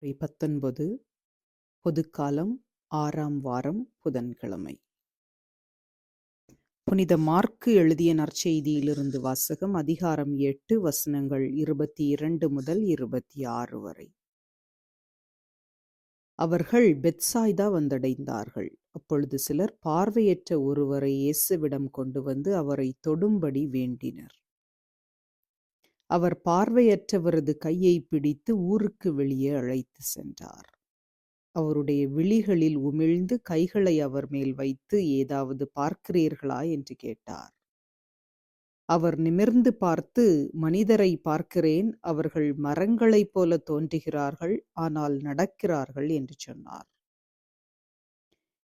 19 பொதுக்காலம் 6ஆம் வாரம் புதன்கிழமை. புனித மார்க்கு எழுதிய நற்செய்தியிலிருந்து வாசகம். அதிகாரம் 8 வசனங்கள் 22 முதல் 26 வரை. அவர்கள் பெத்சாய்தா வந்தடைந்தார்கள். அப்பொழுது சிலர் பார்வையற்ற ஒருவரை இயேசுவிடம் கொண்டு வந்து அவரை தொடும்படி வேண்டினர். அவர் பார்வையற்றவரது கையை பிடித்து ஊருக்கு வெளியே அழைத்து சென்றார். அவருடைய விழிகளில் உமிழ்ந்து கைகளை அவர் மேல் வைத்து, ஏதாவது பார்க்கிறீர்களா என்று கேட்டார். அவர் நிமிர்ந்து பார்த்து, மனிதரை பார்க்கிறேன், அவர்கள் மரங்களைப் போல தோன்றுகிறார்கள், ஆனால் நடக்கிறார்கள் என்று சொன்னார்.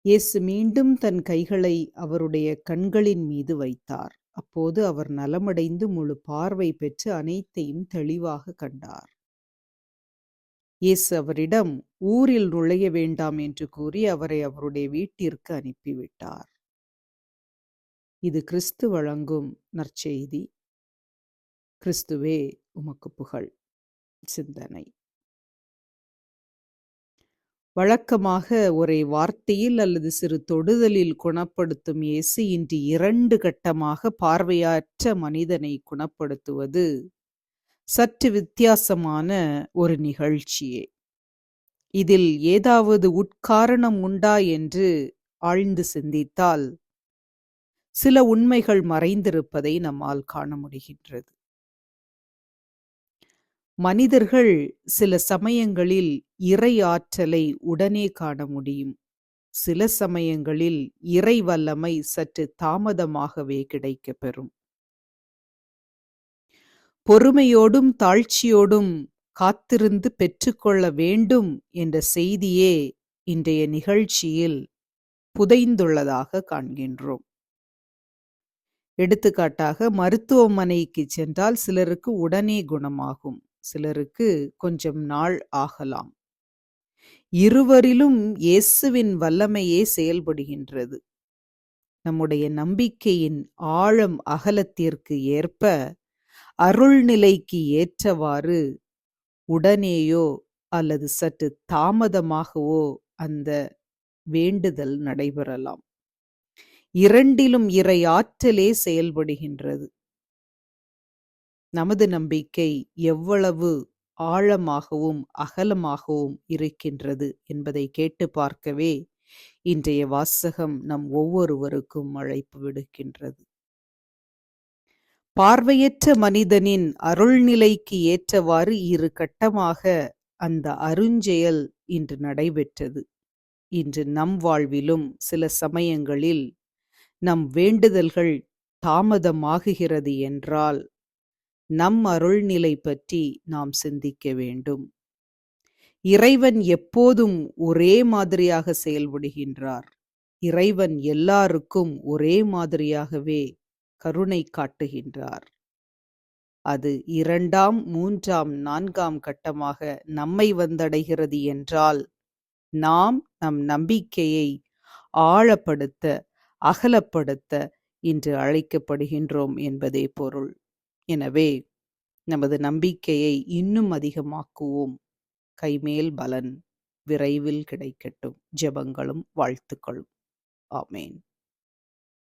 இயேசு மீண்டும் தன் கைகளை அவருடைய கண்களின் மீது வைத்தார். அப்போது அவர் நலமடைந்து முழு பார்வை பெற்று அனைத்தையும் தெளிவாக கண்டார். இயேசு அவரிடம் ஊரில் நுழைய வேண்டாம் என்று கூறி அவரை அவருடைய வீட்டிற்கு அனுப்பிவிட்டார். இது கிறிஸ்து வழங்கும் நற்செய்தி. கிறிஸ்துவே உமக்கு புகழ். சிந்தனை. வழக்கமாக ஒரே வார்த்தையில் அல்லது சிறு தொடுதலில் குணப்படுத்தும் இயேசு இன்று 2 கட்டமாக பார்வையற்ற மனிதனை குணப்படுத்துவது சற்று வித்தியாசமான ஒரு நிகழ்ச்சியே. இதில் ஏதாவது உட்காரணம் உண்டா என்று ஆழ்ந்து சிந்தித்தால் சில உண்மைகள் மறைந்திருப்பதை நம்மால் காண முடிகின்றது. மனிதர்கள் சில சமயங்களில் இறை ஆற்றலை உடனே காண முடியும். சில சமயங்களில் இறை வல்லமை சற்று தாமதமாகவே கிடைக்கப் பெறும். பொறுமையோடும் தாழ்ச்சியோடும் காத்திருந்து பெற்றுக்கொள்ள வேண்டும் என்ற செய்தியே இன்றைய நிகழ்ச்சியில் புதைந்துள்ளதாக காண்கின்றோம். எடுத்துக்காட்டாக, மருத்துவமனைக்கு சென்றால் சிலருக்கு உடனே குணமாகும், சிலருக்கு கொஞ்சம் நாள் ஆகலாம். இருவரிலும் இயேசுவின் வல்லமையே செயல்படுகின்றது. நம்முடைய நம்பிக்கையின் ஆழம் அகலத்திற்கு ஏற்ப, அருள்நிலைக்கு ஏற்றவாறு உடனேயோ அல்லது சற்று தாமதமாகவோ அந்த வேண்டுதல் நடைபெறலாம். இரண்டிலும் இறை ஆற்றலே செயல்படுகின்றது. நமது நம்பிக்கை எவ்வளவு ஆழமாகவும் அகலமாகவும் இருக்கின்றது என்பதை கேட்டு பார்க்கவே இன்றைய வாசகம் நம் ஒவ்வொருவருக்கும் அழைப்பு விடுக்கின்றது. பார்வையற்ற மனிதனின் அருள்நிலைக்கு ஏற்றவாறு 2 கட்டமாக அந்த அருஞ்செயல் இன்று நடைபெற்றது. இன்று நம் வாழ்விலும் சில சமயங்களில் நம் வேண்டுதல்கள் தாமதமாகுகிறது என்றால் நம் அருள்நிலை பற்றி நாம் சிந்திக்க வேண்டும். இறைவன் எப்போதும் ஒரே மாதிரியாக செயல்படுகின்றார். இறைவன் எல்லாருக்கும் ஒரே மாதிரியாகவே கருணை காட்டுகின்றார். அது 2ஆம், 3ஆம், 4ஆம் கட்டமாக நம்மை வந்தடைகிறது என்றால் நாம் நம் நம்பிக்கையை ஆழப்படுத்த, அகலப்படுத்த இன்று அழைக்கப்படுகின்றோம் என்பதே பொருள். எனவே நமது நம்பிக்கையை இன்னும் அதிகமாக்குவோம். கைமேல் பலன் விரைவில் கிடைக்கட்டும். ஜெபங்களும் வாழ்த்துக்களும். ஆமேன்.